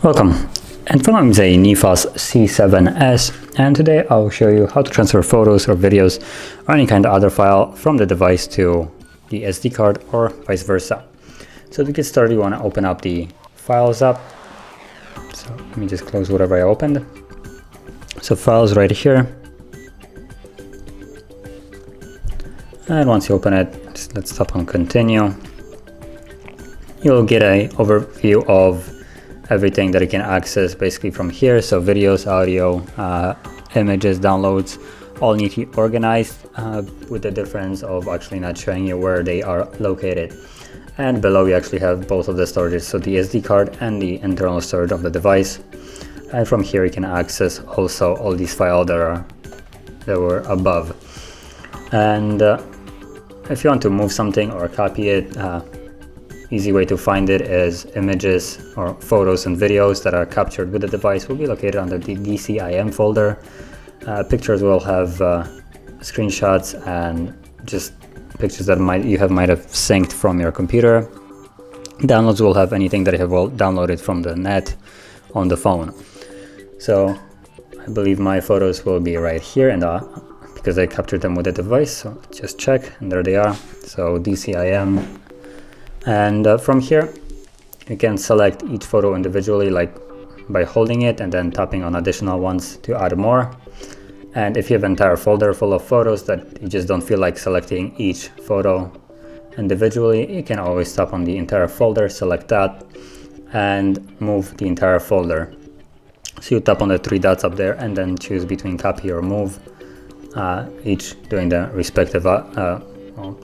Welcome, and front of me is a Neffos C7S, and today I'll show you how to transfer photos or videos or any kind of other file from the device to the SD card or vice versa. So to get started, you want to open up the Files app. So let me just close whatever I opened. So Files right here. And once you open it, let's tap on Continue. You'll get an overview of everything that you can access basically from here. So videos, audio, images, downloads, all neatly organized with the difference of actually not showing you where they are located. And below you actually have both of the storages, so the SD card and the internal storage of the device. And from here you can access also all these files that were above. And if you want to move something or copy it, easy way to find it is images or photos and videos that are captured with the device will be located under the DCIM folder. Pictures will have screenshots and just pictures that might have synced from your computer. Downloads will have anything that you have downloaded from the net on the phone. So I believe my photos will be right here, and because I captured them with the device, so just check, and there they are. So DCIM. And from here you can select each photo individually, like by holding it and then tapping on additional ones to add more. And if you have an entire folder full of photos that you just don't feel like selecting each photo individually, you can always tap on the entire folder, select that, and move the entire folder. So you tap on the three dots up there and then choose between copy or move, each doing the respective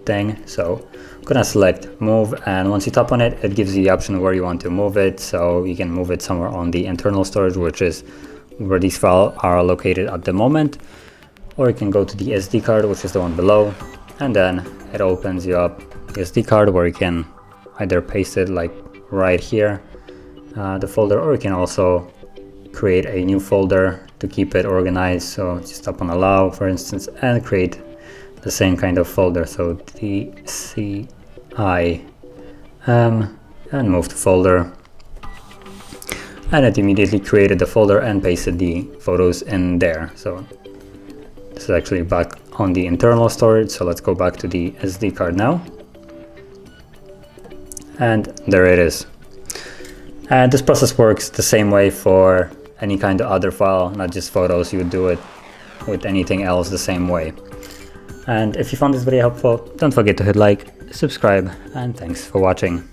thing. So I'm gonna select move, and once you tap on it, it gives you the option where you want to move it. So you can move it somewhere on the internal storage, which is where these files are located at the moment, or you can go to the SD card, which is the one below, and then it opens you up the SD card where you can either paste it like right here, the folder, or you can also create a new folder to keep it organized. So just tap on allow, for instance, and create the same kind of folder, so DCIM, and move to folder, and it immediately created the folder and pasted the photos in there. So this is actually back on the internal storage. So let's go back to the SD card now, and there it is. And this process works the same way for any kind of other file, not just photos. You would do it with anything else the same way. And if you found this video helpful, don't forget to hit like, subscribe, and thanks for watching.